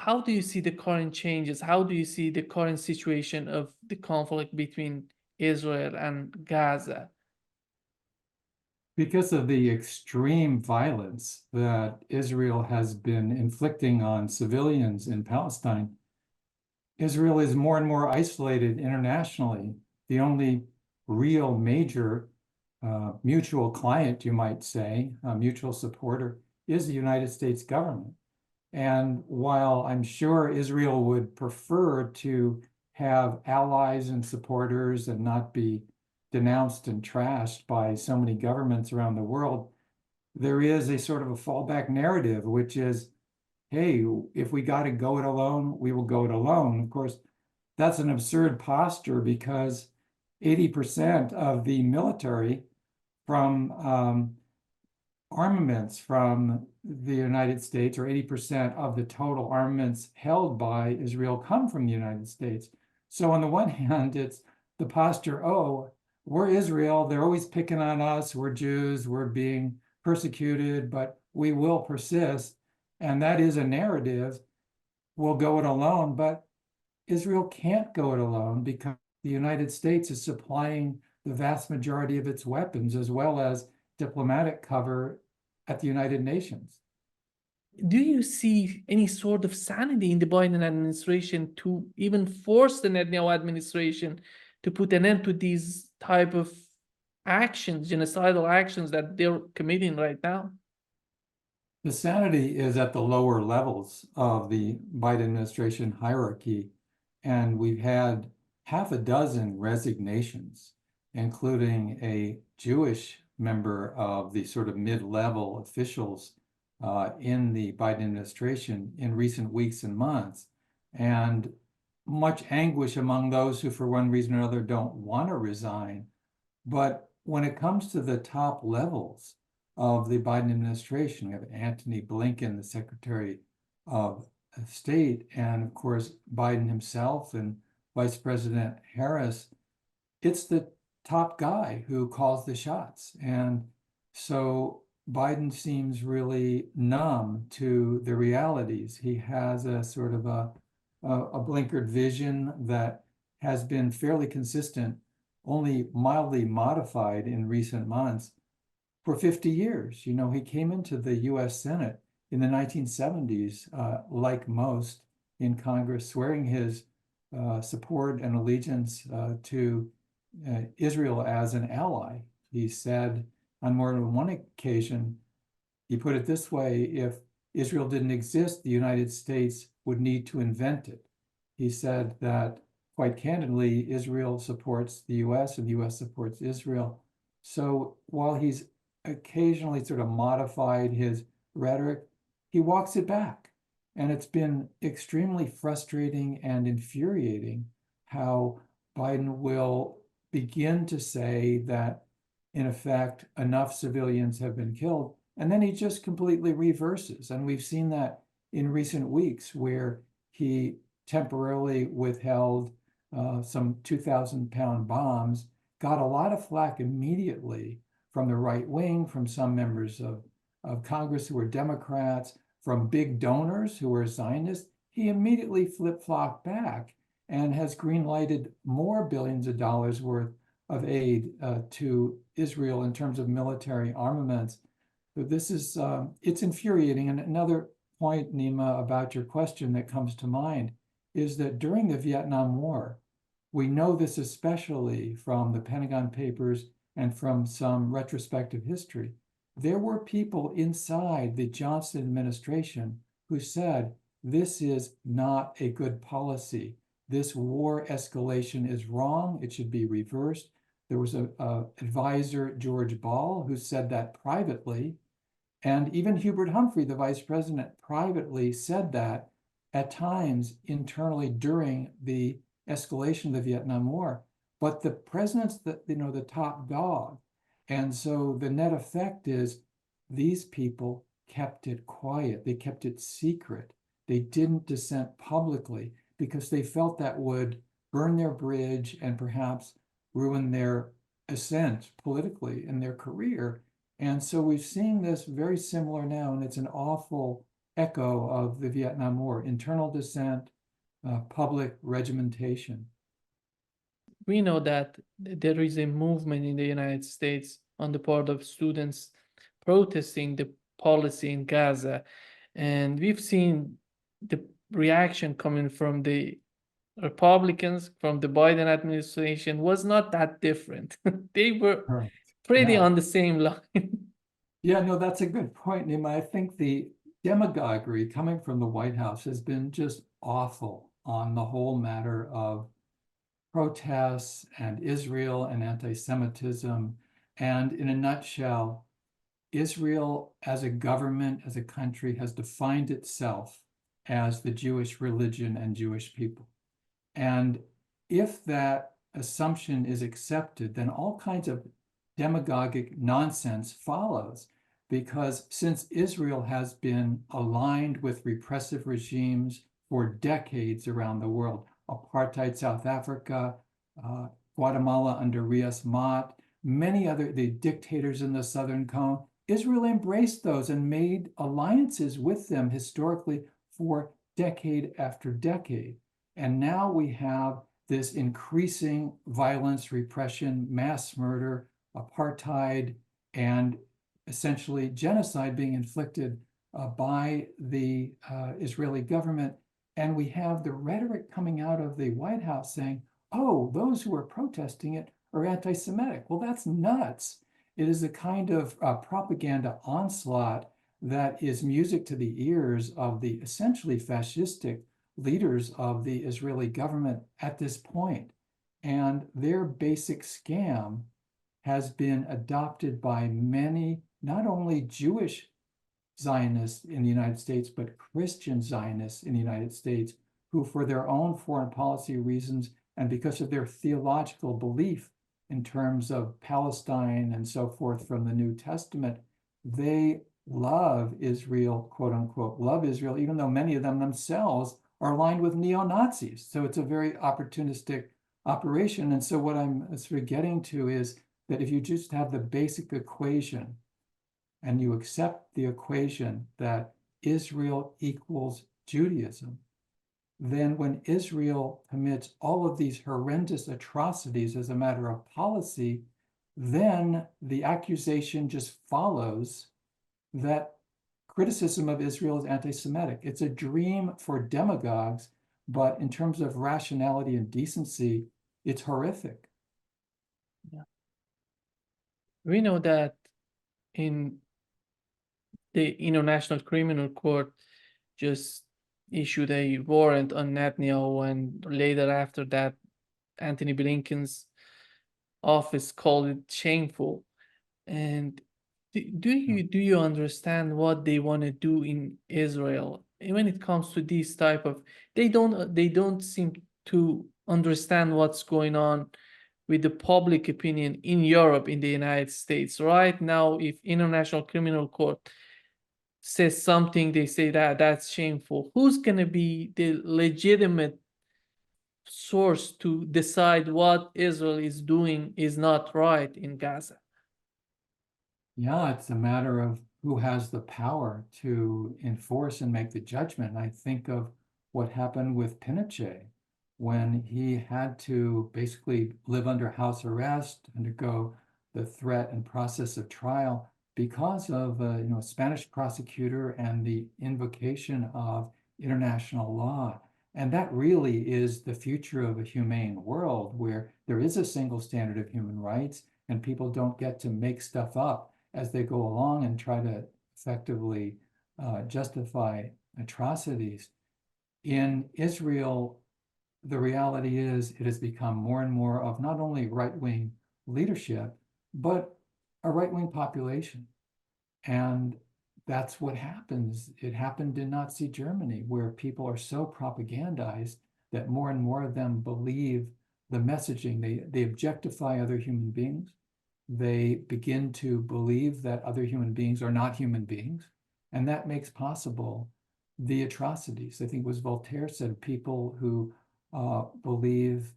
how do you see the current changes? How do you see the current situation of the conflict between Israel and Gaza? Because of the extreme violence that Israel has been inflicting on civilians in Palestine, Israel is more and more isolated internationally. The only real major mutual client, you might say, a mutual supporter, is the United States government. And while I'm sure Israel would prefer to have allies and supporters and not be denounced and trashed by so many governments around the world, there is a sort of a fallback narrative, which is, hey, if we got to go it alone, we will go it alone. Of course, that's an absurd posture because 80% of the military from armaments from the United States, or 80% of the total armaments held by Israel come from the United States. So on the one hand, it's the posture, oh, we're Israel, they're always picking on us, we're Jews, we're being persecuted, but we will persist. And that is a narrative, we'll go it alone, but Israel can't go it alone because the United States is supplying the vast majority of its weapons as well as diplomatic cover at the United Nations. Do you see any sort of sanity in the Biden administration to even force the Netanyahu administration to put an end to these type of actions, genocidal actions that they're committing right now? The sanity is at the lower levels of the Biden administration hierarchy, and we've had half a dozen resignations, including a Jewish member of the sort of mid-level officials in the Biden administration in recent weeks and months, and much anguish among those who, for one reason or another, don't want to resign. But when it comes to the top levels of the Biden administration, we have Antony Blinken, the Secretary of State, and of course, Biden himself and Vice President Harris. It's the top guy who calls the shots. And so Biden seems really numb to the realities. He has a sort of a blinkered vision that has been fairly consistent, only mildly modified in recent months for 50 years. You know, he came into the US Senate in the 1970s, like most in Congress, swearing his support and allegiance to Israel as an ally. He said on more than one occasion, he put it this way, if Israel didn't exist, the United States would need to invent it. He said that, quite candidly, Israel supports the US and the US supports Israel. So while he's occasionally sort of modified his rhetoric, he walks it back. And it's been extremely frustrating and infuriating how Biden will begin to say that, in effect, enough civilians have been killed, and then he just completely reverses. And we've seen that in recent weeks where he temporarily withheld some 2,000-pound bombs, got a lot of flack immediately from the right wing, from some members of Congress who were Democrats, from big donors who were Zionists. He immediately flip-flopped back and has green-lighted more billions of dollars worth of aid to Israel in terms of military armaments. So this is, it's infuriating. And another point, Nima, about your question that comes to mind is that during the Vietnam War, we know this especially from the Pentagon Papers and from some retrospective history, there were people inside the Johnson administration who said, this is not a good policy. This war escalation is wrong. It should be reversed. There was an advisor, George Ball, who said that privately. And even Hubert Humphrey, the vice president, privately said that at times internally during the escalation of the Vietnam War. But the president's the top dog. And so the net effect is these people kept it quiet. They kept it secret. They didn't dissent publicly because they felt that would burn their bridge and perhaps ruin their ascent politically in their career. And so we've seen this very similar now, and it's an awful echo of the Vietnam War: internal dissent, public regimentation. We know that there is a movement in the United States on the part of students protesting the policy in Gaza. And we've seen the reaction coming from the Republicans, from the Biden administration, was not that different. They were Right. pretty Yeah. on the same line. Yeah, no, that's a good point, Nima. I think the demagoguery coming from the White House has been just awful on the whole matter of protests and Israel and anti-Semitism. And in a nutshell, Israel as a government, as a country, has defined itself as the Jewish religion and Jewish people. And if that assumption is accepted, then all kinds of demagogic nonsense follows, because since Israel has been aligned with repressive regimes for decades around the world, apartheid South Africa, Guatemala under Rias Mott, many other, the dictators in the Southern Cone, Israel embraced those and made alliances with them historically for decade after decade. And now we have this increasing violence, repression, mass murder, apartheid, and essentially genocide being inflicted by the Israeli government. And we have the rhetoric coming out of the White House saying, oh, those who are protesting it are anti-Semitic. Well, that's nuts. It is a kind of propaganda onslaught that is music to the ears of the essentially fascistic leaders of the Israeli government at this point. And their basic scam has been adopted by many, not only Jewish Zionists in the United States, but Christian Zionists in the United States, who, for their own foreign policy reasons and because of their theological belief in terms of Palestine and so forth from the New Testament, they love Israel, quote unquote, love Israel, even though many of them themselves are aligned with neo-Nazis. So it's a very opportunistic operation. And so what I'm sort of getting to is that if you just have the basic equation and you accept the equation that Israel equals Judaism, then when Israel commits all of these horrendous atrocities as a matter of policy, then the accusation just follows that criticism of Israel is anti-Semitic. It's a dream for demagogues, but in terms of rationality and decency, it's horrific. Yeah. We know that in the International Criminal Court just issued a warrant on Netanyahu, and later after that, Antony Blinken's office called it shameful. And do you understand what they want to do in Israel? And when it comes to this type of, they don't seem to understand what's going on with the public opinion in Europe, in the United States. Right now, if International Criminal Court says something, they say that that's shameful. Who's going to be the legitimate source to decide what Israel is doing is not right in Gaza? Yeah, it's a matter of who has the power to enforce and make the judgment. I think of what happened with Pinochet when he had to basically live under house arrest, undergo the threat and process of trial because of a Spanish prosecutor and the invocation of international law. And that really is the future of a humane world where there is a single standard of human rights and people don't get to make stuff up as they go along and try to effectively justify atrocities. In Israel, the reality is it has become more and more of not only right-wing leadership, but a right-wing population. And that's what happens. It happened in Nazi Germany, where people are so propagandized that more and more of them believe the messaging. They objectify other human beings. They begin to believe that other human beings are not human beings, and that makes possible the atrocities. I think it was Voltaire said, people who believe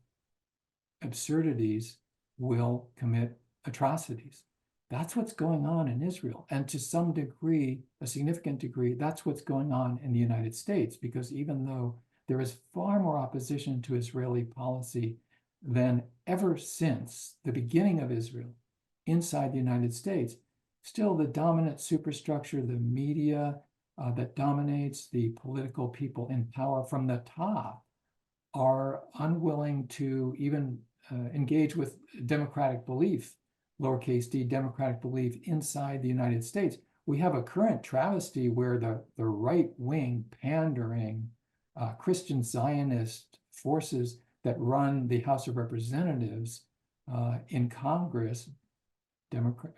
absurdities will commit atrocities. That's what's going on in Israel. And to some degree, a significant degree, that's what's going on in the United States, because even though there is far more opposition to Israeli policy than ever since the beginning of Israel inside the United States, still the dominant superstructure, the media that dominates the political people in power from the top, are unwilling to even engage with democratic belief, lowercase d, democratic belief inside the United States. We have a current travesty where the right-wing pandering Christian Zionist forces that run the House of Representatives in Congress,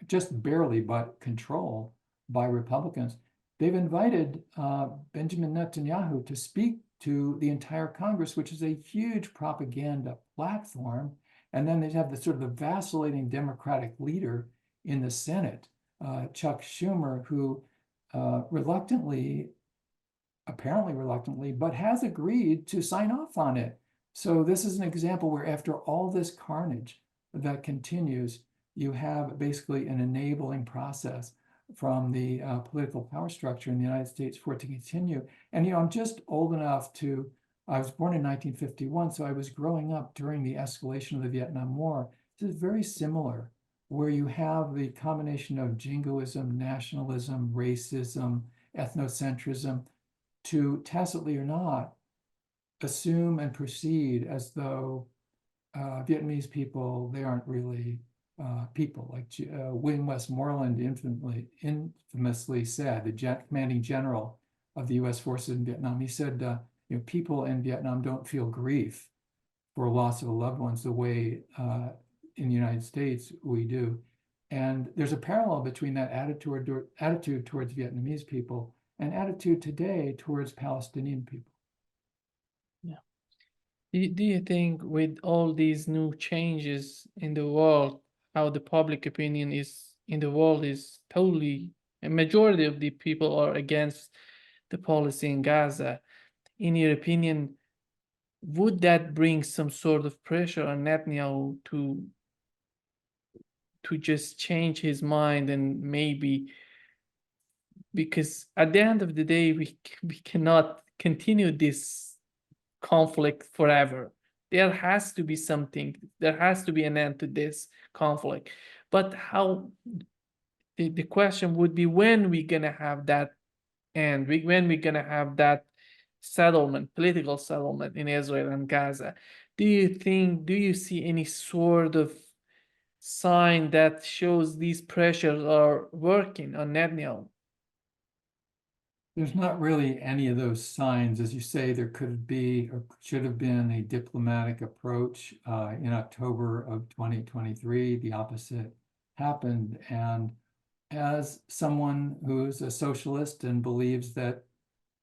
just barely, but controlled by Republicans. They've invited Benjamin Netanyahu to speak to the entire Congress, which is a huge propaganda platform. And then they have the sort of the vacillating Democratic leader in the Senate, Chuck Schumer, who apparently reluctantly, but has agreed to sign off on it. So this is an example where after all this carnage that continues, you have basically an enabling process from the political power structure in the United States for it to continue. And, I'm just old enough I was born in 1951, so I was growing up during the escalation of the Vietnam War. This is very similar, where you have the combination of jingoism, nationalism, racism, ethnocentrism, to tacitly or not assume and proceed as though Vietnamese people, they aren't really people. Like William Westmoreland infamously said, the commanding general of the US forces in Vietnam, he said, people in Vietnam don't feel grief for loss of loved ones the way in the United States we do. And there's a parallel between that attitude towards Vietnamese people and attitude today towards Palestinian people. Yeah. Do you think with all these new changes in the world, how the public opinion is in the world is totally, a majority of the people are against the policy in Gaza? In your opinion, would that bring some sort of pressure on Netanyahu to just change his mind, and maybe, because at the end of the day, we cannot continue this conflict forever. There has to be something, there has to be an end to this conflict. But how, the question would be, when we gonna have that end, when we gonna have that settlement, political settlement in Israel and Gaza? Do you see any sort of sign that shows these pressures are working on Netanyahu? There's not really any of those signs. As you say, there could be or should have been a diplomatic approach in October of 2023. The opposite happened. And as someone who's a socialist and believes that,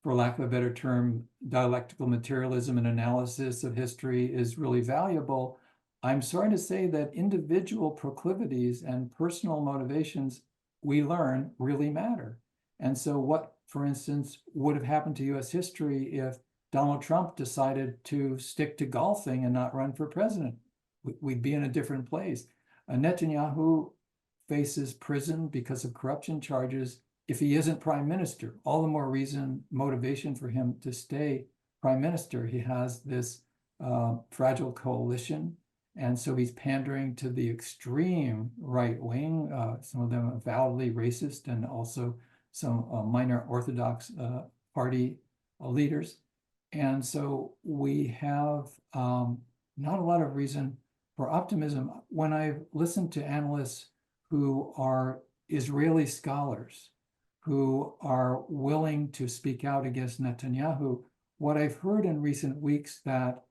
for lack of a better term, dialectical materialism and analysis of history is really valuable, I'm sorry to say that individual proclivities and personal motivations, we learn, really matter. And so what, for instance, would have happened to US history if Donald Trump decided to stick to golfing and not run for president? We'd be in a different place. Netanyahu faces prison because of corruption charges if he isn't prime minister. All the more motivation for him to stay prime minister. He has this fragile coalition, and so he's pandering to the extreme right wing, some of them avowedly racist, and also some minor Orthodox party leaders. And so we have not a lot of reason for optimism. When I've listened to analysts who are Israeli scholars, who are willing to speak out against Netanyahu, what I've heard in recent weeks that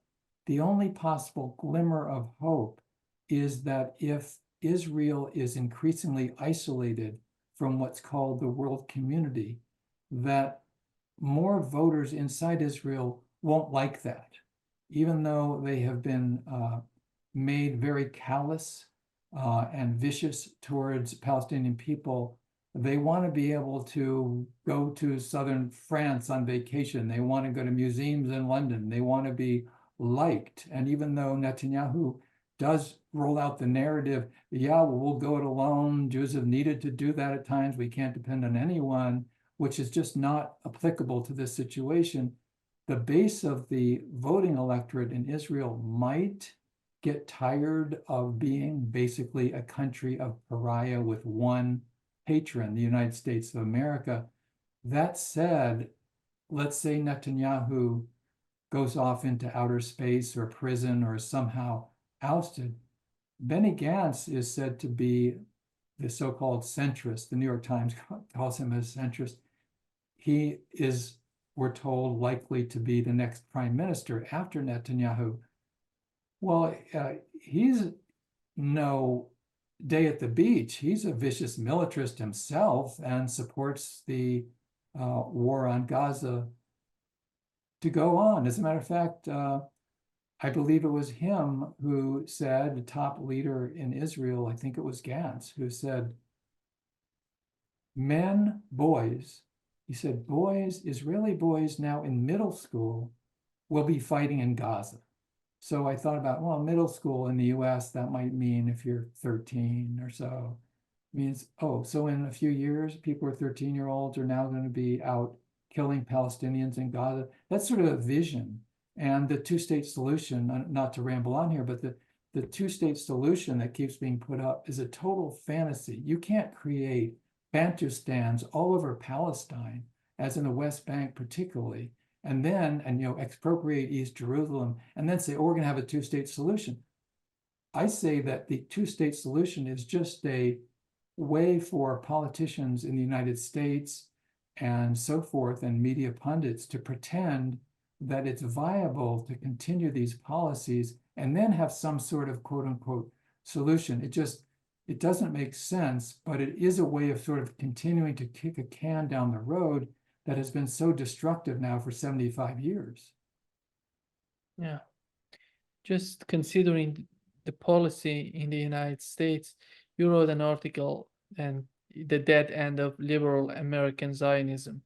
the only possible glimmer of hope is that if Israel is increasingly isolated from what's called the world community, that more voters inside Israel won't like that, even though they have been made very callous and vicious towards Palestinian people. They want to be able to go to southern France on vacation. They want to go to museums in London. They want to be liked. And even though Netanyahu does roll out the narrative, yeah, well, we'll go it alone. Jews have needed to do that at times. We can't depend on anyone, which is just not applicable to this situation. The base of the voting electorate in Israel might get tired of being basically a country of pariah with one patron, the United States of America. That said, let's say Netanyahu goes off into outer space or prison or somehow ousted. Benny Gantz is said to be the so-called centrist. The New York Times calls him a centrist. He is, we're told, likely to be the next prime minister after Netanyahu. Well, he's no day at the beach. He's a vicious militarist himself and supports the war on Gaza to go on. As a matter of fact, I believe it was him who said, the top leader in Israel, I think it was Gantz, who said, men, boys, he said, boys, Israeli boys now in middle school will be fighting in Gaza. So I thought about, well, middle school in the US, that might mean if you're 13 or so, means, oh, so in a few years, people who are 13-year-olds are now going to be out killing Palestinians in Gaza. That's sort of a vision. And the two-state solution, not to ramble on here, but the two-state solution that keeps being put up is a total fantasy. You can't create Bantustans all over Palestine, as in the West Bank particularly, and expropriate East Jerusalem, and then say, oh, we're going to have a two-state solution. I say that the two-state solution is just a way for politicians in the United States and so forth, and media pundits, to pretend that it's viable to continue these policies and then have some sort of quote unquote solution. It doesn't make sense, but it is a way of sort of continuing to kick a can down the road that has been so destructive now for 75 years. Yeah. Just considering the policy in the United States, you wrote an article and the dead end of liberal American Zionism.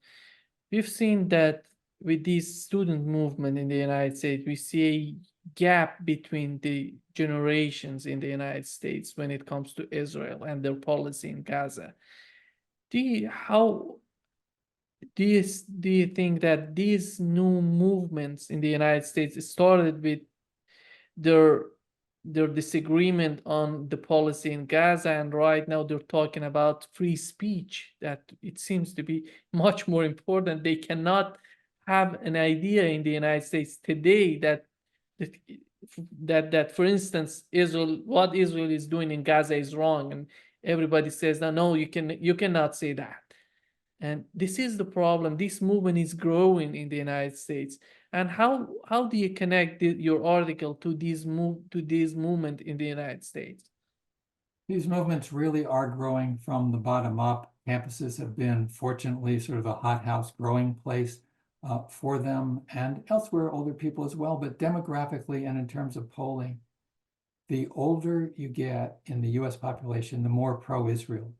We've seen that with this student movement in the United States, we see a gap between the generations in the United States when it comes to Israel and their policy in Gaza. How do you think that these new movements in the United States started with their disagreement on the policy in Gaza, and right now they're talking about free speech, that it seems to be much more important? They cannot have an idea in the United States today that for instance, what Israel is doing in Gaza is wrong, and everybody says, no, you cannot say that. And this is the problem. This movement is growing in the United States. And how do you connect your article to this movement in the United States? These movements really are growing from the bottom up. Campuses have been, fortunately, sort of a hothouse growing place for them, and elsewhere, older people as well. But demographically and in terms of polling, the older you get in the US population, the more pro-Israel.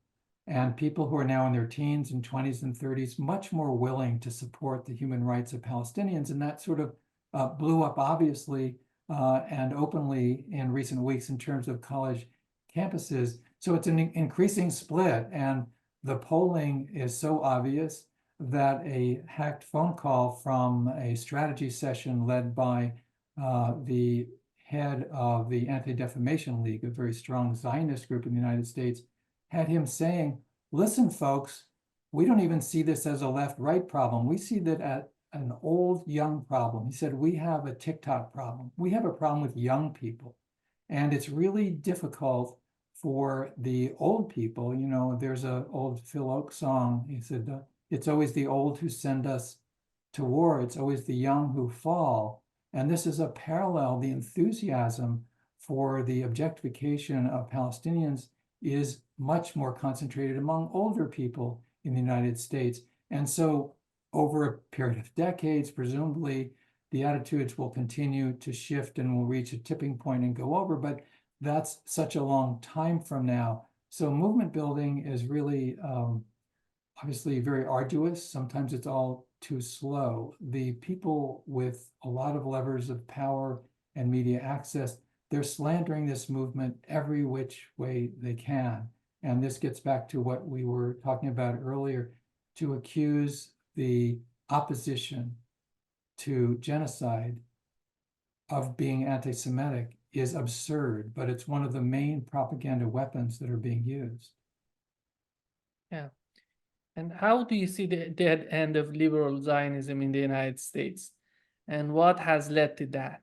And people who are now in their teens and 20s and 30s, much more willing to support the human rights of Palestinians. And that sort of blew up, obviously, and openly in recent weeks in terms of college campuses. So it's an increasing split. And the polling is so obvious that a hacked phone call from a strategy session led by the head of the Anti-Defamation League, a very strong Zionist group in the United States, had him saying, listen, folks, we don't even see this as a left-right problem. We see that as an old-young problem. He said, we have a TikTok problem. We have a problem with young people. And it's really difficult for the old people. You know, there's an old Phil Oakes song. He said, it's always the old who send us to war. It's always the young who fall. And this is a parallel. The enthusiasm for the objectification of Palestinians is much more concentrated among older people in the United States. And so over a period of decades, presumably, the attitudes will continue to shift and will reach a tipping point and go over, but that's such a long time from now. So movement building is really obviously very arduous. Sometimes it's all too slow. The people with a lot of levers of power and media access, they're slandering this movement every which way they can. And this gets back to what we were talking about earlier, to accuse the opposition to genocide of being anti-Semitic is absurd, but it's one of the main propaganda weapons that are being used. Yeah. And how do you see the dead end of liberal Zionism in the United States? And what has led to that?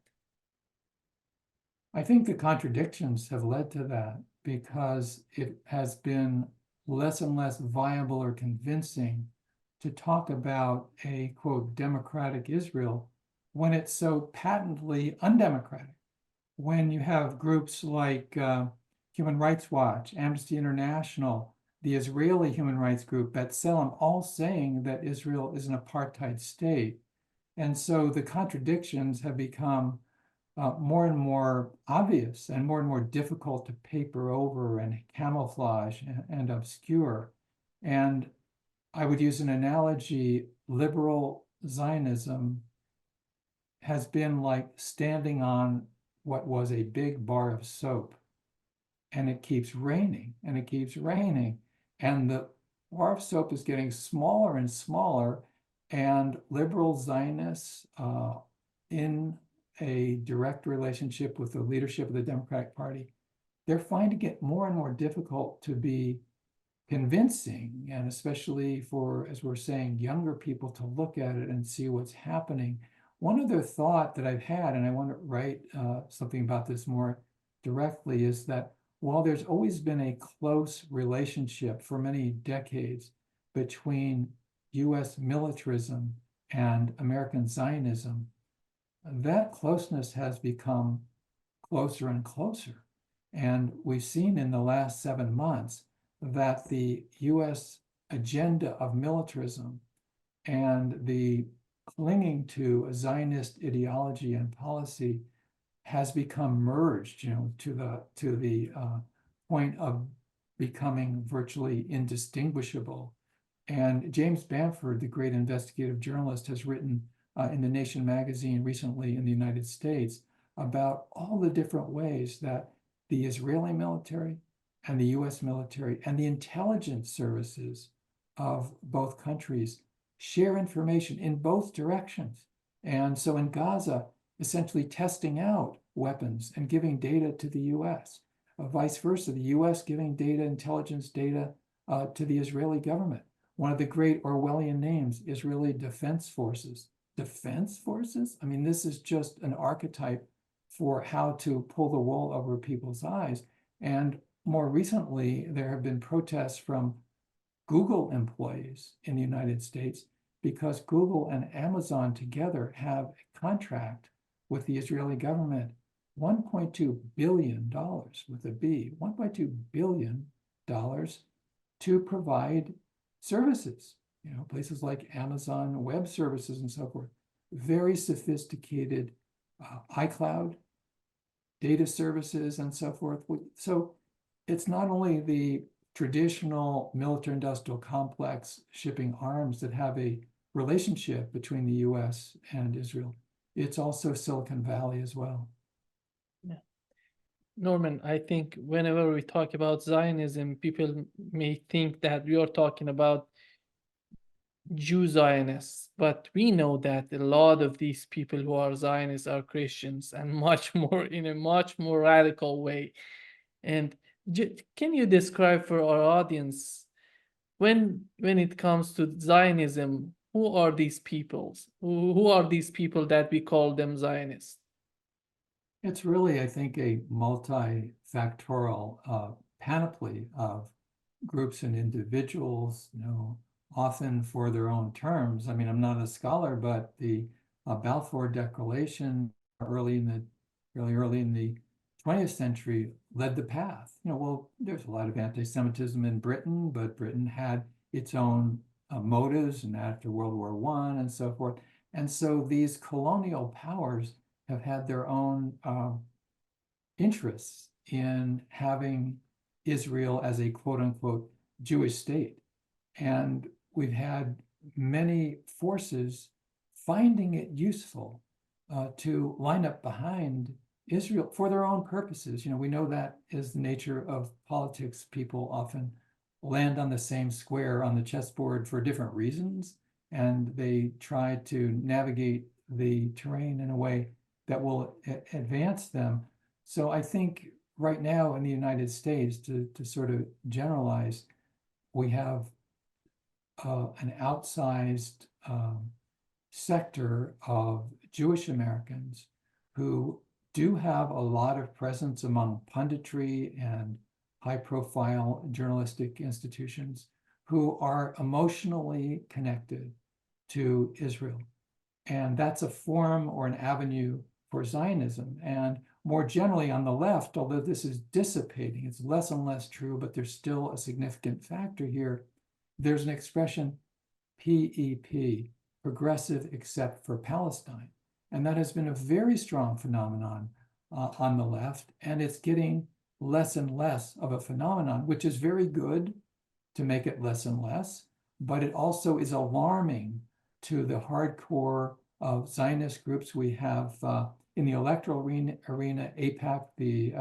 I think the contradictions have led to that because it has been less and less viable or convincing to talk about a, quote, democratic Israel when it's so patently undemocratic. When you have groups like Human Rights Watch, Amnesty International, the Israeli human rights group, B'Tselem, all saying that Israel is an apartheid state. And so the contradictions have become more and more obvious and more difficult to paper over and camouflage and obscure. And I would use an analogy: liberal Zionism has been like standing on what was a big bar of soap, and it keeps raining and it keeps raining, and the bar of soap is getting smaller and smaller, and liberal Zionists in a direct relationship with the leadership of the Democratic Party, they're finding it more and more difficult to be convincing, and especially for, as we're saying, younger people to look at it and see what's happening. One other thought that I've had, and I want to write something about this more directly, is that while there's always been a close relationship for many decades between US militarism and American Zionism, that closeness has become closer and closer. And we've seen in the last 7 months that the US agenda of militarism and the clinging to a Zionist ideology and policy has become merged, to the point of becoming virtually indistinguishable. And James Bamford, the great investigative journalist, has written in The Nation magazine recently in the United States about all the different ways that the Israeli military and the US military and the intelligence services of both countries share information in both directions. And so in Gaza, essentially testing out weapons and giving data to the US, vice versa, the US giving data, intelligence data to the Israeli government. One of the great Orwellian names, Israeli Defense Forces. Defense forces? I mean, this is just an archetype for how to pull the wool over people's eyes. And more recently, there have been protests from Google employees in the United States because Google and Amazon together have a contract with the Israeli government, $1.2 billion with a B, $1.2 billion to provide services, places like Amazon Web Services and so forth, very sophisticated iCloud data services and so forth. So it's not only the traditional military-industrial complex shipping arms that have a relationship between the US and Israel, it's also Silicon Valley as well. Yeah. Norman, I think whenever we talk about Zionism, people may think that we are talking about Jew Zionists, but we know that a lot of these people who are Zionists are Christians, and much more in a much more radical way. And can you describe for our audience, when it comes to Zionism, who are these peoples? Who are these people that we call them Zionists? It's really, I think, a multifactorial panoply of groups and individuals, often for their own terms. I mean, I'm not a scholar, but the Balfour Declaration really early in the 20th century led the path. Well, there's a lot of anti-Semitism in Britain, but Britain had its own motives, and after World War I and so forth. And so these colonial powers have had their own interests in having Israel as a quote unquote Jewish state. And we've had many forces finding it useful to line up behind Israel for their own purposes. We know that is the nature of politics. People often land on the same square on the chessboard for different reasons, and they try to navigate the terrain in a way that will advance them. So I think right now in the United States, to sort of generalize, we have an outsized sector of Jewish Americans who do have a lot of presence among punditry and high-profile journalistic institutions, who are emotionally connected to Israel. And that's a form or an avenue for Zionism. And more generally on the left, although this is dissipating, it's less and less true, but there's still a significant factor here. There's an expression, PEP, progressive except for Palestine. And that has been a very strong phenomenon on the left, and it's getting less and less of a phenomenon, which is very good to make it less and less, but it also is alarming to the hardcore of Zionist groups we have in the electoral arena, AIPAC, the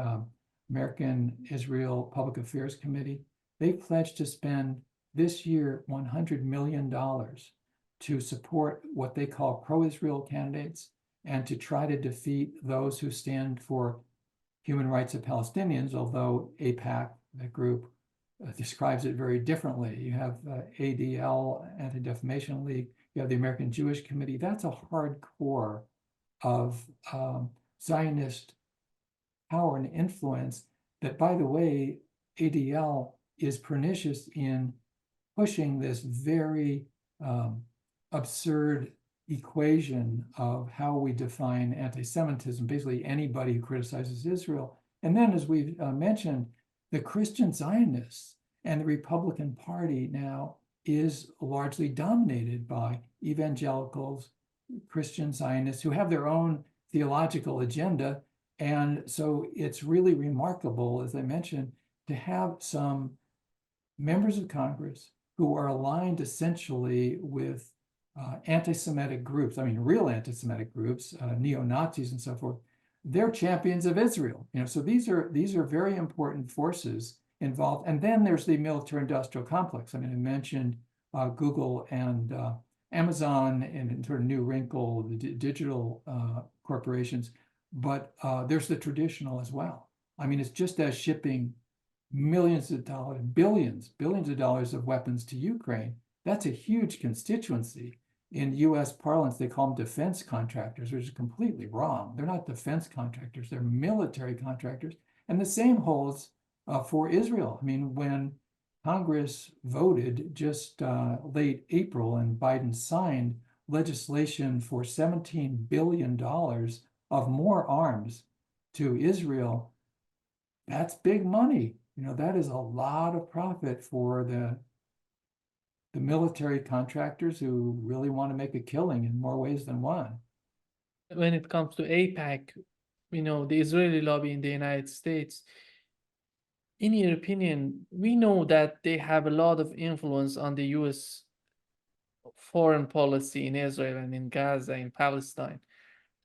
American Israel Public Affairs Committee. They pledged to spend this year $100 million to support what they call pro-Israel candidates and to try to defeat those who stand for human rights of Palestinians, although AIPAC, that group, describes it very differently. You have ADL, Anti-Defamation League, you have the American Jewish Committee. That's a hardcore of Zionist power and influence that, by the way, ADL is pernicious in pushing this very absurd equation of how we define anti-Semitism, basically anybody who criticizes Israel. And then, as we've mentioned, the Christian Zionists and the Republican Party now is largely dominated by evangelicals, Christian Zionists who have their own theological agenda. And so it's really remarkable, as I mentioned, to have some members of Congress who are aligned essentially with anti-Semitic groups, I mean, real anti-Semitic groups, neo-Nazis and so forth. They're champions of Israel. So these are very important forces involved. And then there's the military-industrial complex. I mean, I mentioned Google and Amazon and sort of new wrinkle, the digital corporations, but there's the traditional as well. I mean, it's just as shipping millions of dollars, billions of dollars of weapons to Ukraine. That's a huge constituency. In US parlance, they call them defense contractors, which is completely wrong. They're not defense contractors, they're military contractors. And the same holds for Israel. I mean, when Congress voted just late April and Biden signed legislation for $17 billion of more arms to Israel, that's big money. That is a lot of profit for the military contractors who really want to make a killing in more ways than one. When it comes to AIPAC, the Israeli lobby in the United States, in your opinion, we know that they have a lot of influence on the US foreign policy in Israel and in Gaza, in Palestine.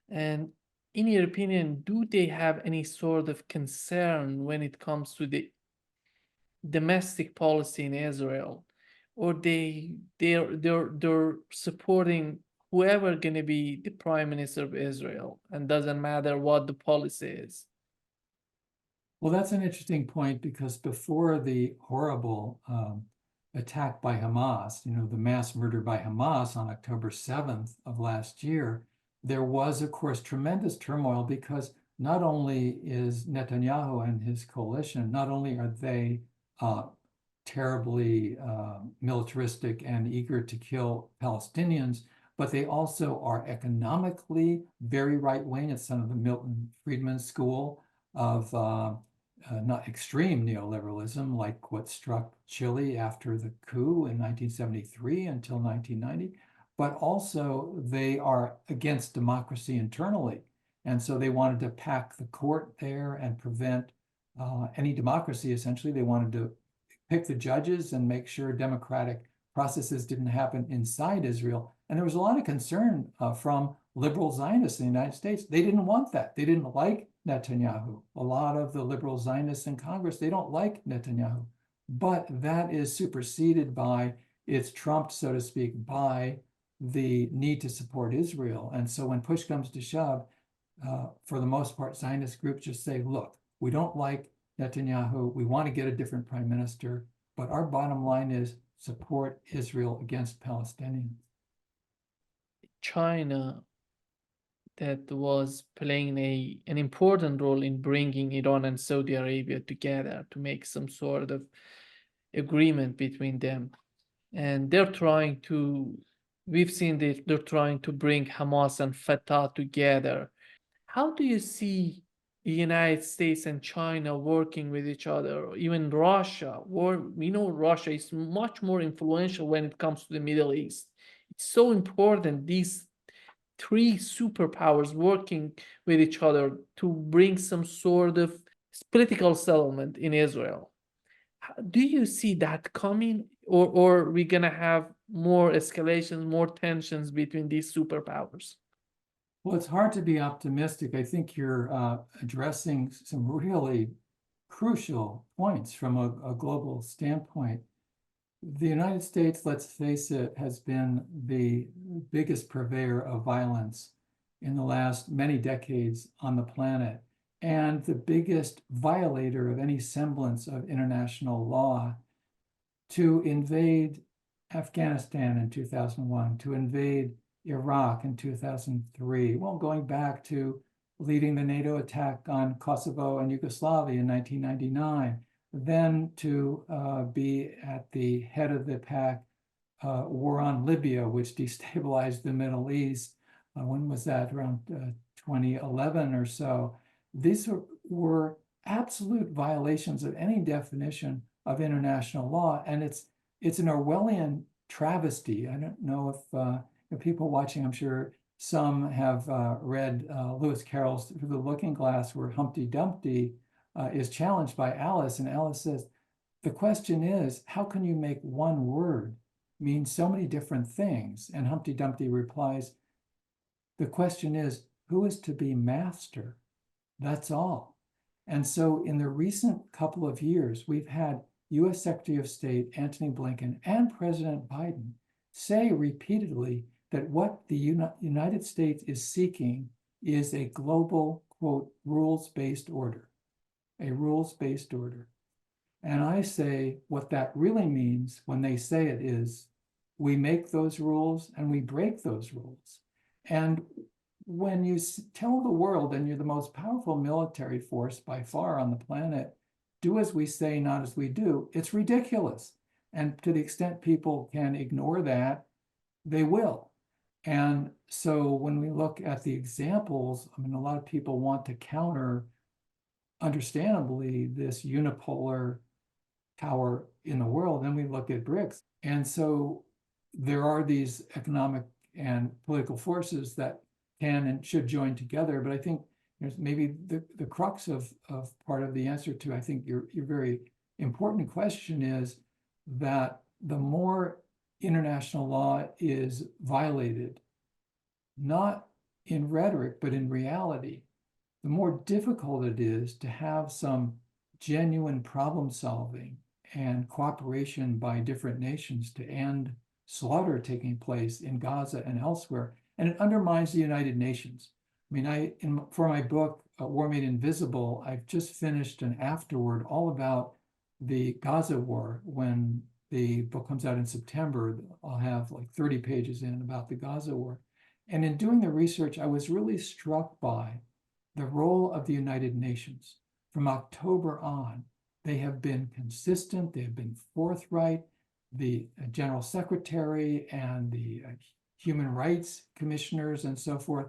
And in your opinion, do they have any sort of concern when it comes to the domestic policy in Israel, or they're supporting whoever gonna be the prime minister of Israel, and doesn't matter what the policy is? Well, that's an interesting point, because before the horrible attack by Hamas, the mass murder by Hamas on October 7th of last year, there was, of course, tremendous turmoil, because not only is Netanyahu and his coalition, not only are they terribly militaristic and eager to kill Palestinians, but they also are economically very right-wing. It's some of the Milton Friedman school of not extreme neoliberalism, like what struck Chile after the coup in 1973 until 1990, but also they are against democracy internally. And so they wanted to pack the court there and prevent any democracy, essentially. They wanted to pick the judges and make sure democratic processes didn't happen inside Israel. And there was a lot of concern from liberal Zionists in the United States. They didn't want that. They didn't like Netanyahu. A lot of the liberal Zionists in Congress, they don't like Netanyahu, but that is superseded by, it's trumped, so to speak, by the need to support Israel. And so when push comes to shove, for the most part, Zionist groups just say, look, we don't like Netanyahu. We want to get a different prime minister, but our bottom line is support Israel against Palestinians. China, that was playing an important role in bringing Iran and Saudi Arabia together to make some sort of agreement between them. And they're trying to, we've seen that they're trying to bring Hamas and Fatah together. How do you see the United States and China working with each other, or even Russia? We know Russia is much more influential when it comes to the Middle East. It's so important, these three superpowers working with each other to bring some sort of political settlement in Israel. Do you see that coming, or we're gonna have more escalations, more tensions between these superpowers? Well, it's hard to be optimistic. I think you're addressing some really crucial points from a global standpoint. The United States, let's face it, has been the biggest purveyor of violence in the last many decades on the planet, and the biggest violator of any semblance of international law. To invade Afghanistan in 2001, to invade Iraq in 2003, well, going back to leading the NATO attack on Kosovo and Yugoslavia in 1999, then to be at the head of the PAC war on Libya, which destabilized the Middle East. When was that? Around 2011 or so. These were absolute violations of any definition of international law, and it's an Orwellian travesty. I don't know if people watching, I'm sure some have read Lewis Carroll's Through the Looking Glass, where Humpty Dumpty is challenged by Alice, and Alice says, the question is, how can you make one word mean so many different things? And Humpty Dumpty replies, the question is, who is to be master? That's all. And so in the recent couple of years, we've had US Secretary of State Antony Blinken and President Biden say repeatedly that what the United States is seeking is a global, quote, rules-based order, a rules-based order. And I say what that really means when they say it is, we make those rules and we break those rules. And when you tell the world, and you're the most powerful military force by far on the planet, do as we say, not as we do, it's ridiculous. And to the extent people can ignore that, they will. And so when we look at the examples, I mean, a lot of people want to counter, understandably, this unipolar power in the world. Then we look at BRICS. And so there are these economic and political forces that can and should join together. But I think there's maybe the crux of part of the answer to, I think, your very important question is that the more international law is violated, not in rhetoric, but in reality, the more difficult it is to have some genuine problem solving and cooperation by different nations to end slaughter taking place in Gaza and elsewhere. And it undermines the United Nations. I mean, for my book, War Made Invisible, I've just finished an afterword all about the Gaza war. When the book comes out in September, I'll have like 30 pages in about the Gaza war. And in doing the research, I was really struck by the role of the United Nations. From October on, they have been consistent, they have been forthright. The General Secretary and the Human Rights Commissioners and so forth,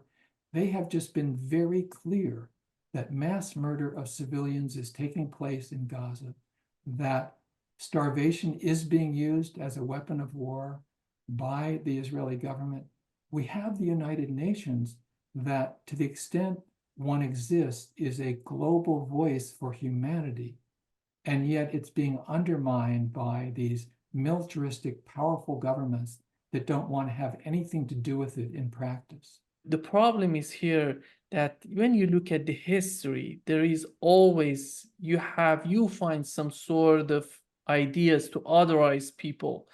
they have just been very clear that mass murder of civilians is taking place in Gaza, that starvation is being used as a weapon of war by the Israeli government. We have the United Nations that, to the extent one exists, is a global voice for humanity, and yet it's being undermined by these militaristic, powerful governments that don't want to have anything to do with it in practice. the problem is here that when you look at the history, there is always, you find some sort of ideas to otherize people,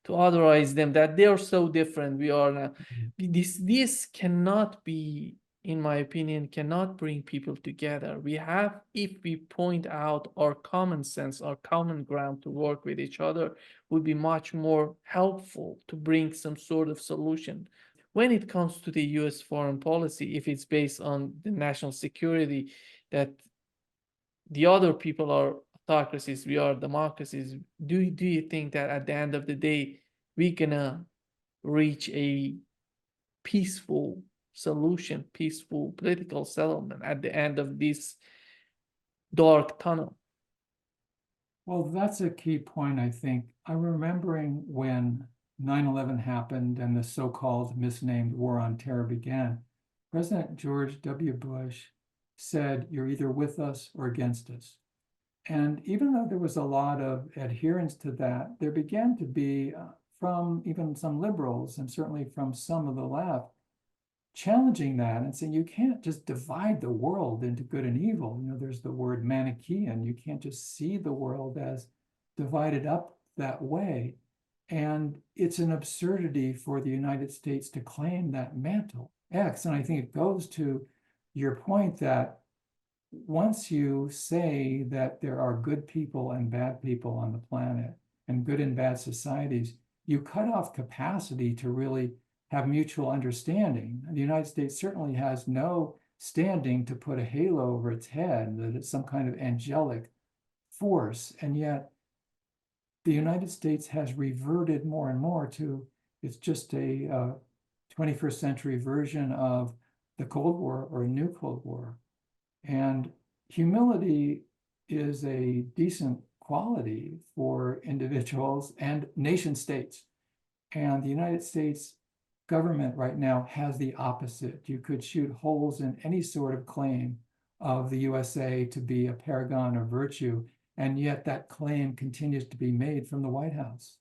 to otherize them, that they are so different, we are not. This cannot be, in my opinion, cannot bring people together. We have, if we point out our common sense, our common ground to work with each other, would be much more helpful to bring some sort of solution. When it comes to the US foreign policy, if it's based on the national security, that the other people are autocracies, we are democracies, do you think that at the end of the day, we're gonna reach a peaceful solution, peaceful political settlement at the end of this dark tunnel? Well, that's a key point, I think. I'm remembering when 9/11 happened and the so-called misnamed War on Terror began. President George W. Bush said, "You're either with us or against us." And even though there was a lot of adherence to that, there began to be from even some liberals and certainly from some of the left challenging that and saying you can't just divide the world into good and evil. You know, there's the word Manichaean. You can't just see the world as divided up that way. And it's an absurdity for the United States to claim that mantle X. And I think it goes to your point that once you say that there are good people and bad people on the planet and good and bad societies, you cut off capacity to really have mutual understanding. The United States certainly has no standing to put a halo over its head, that it's some kind of angelic force. And yet the United States has reverted more and more to, it's just a 21st century version of the Cold War or a new Cold War. And humility is a decent quality for individuals and nation states. And the United States government right now has the opposite. You could shoot holes in any sort of claim of the USA to be a paragon of virtue, and yet that claim continues to be made from the White House.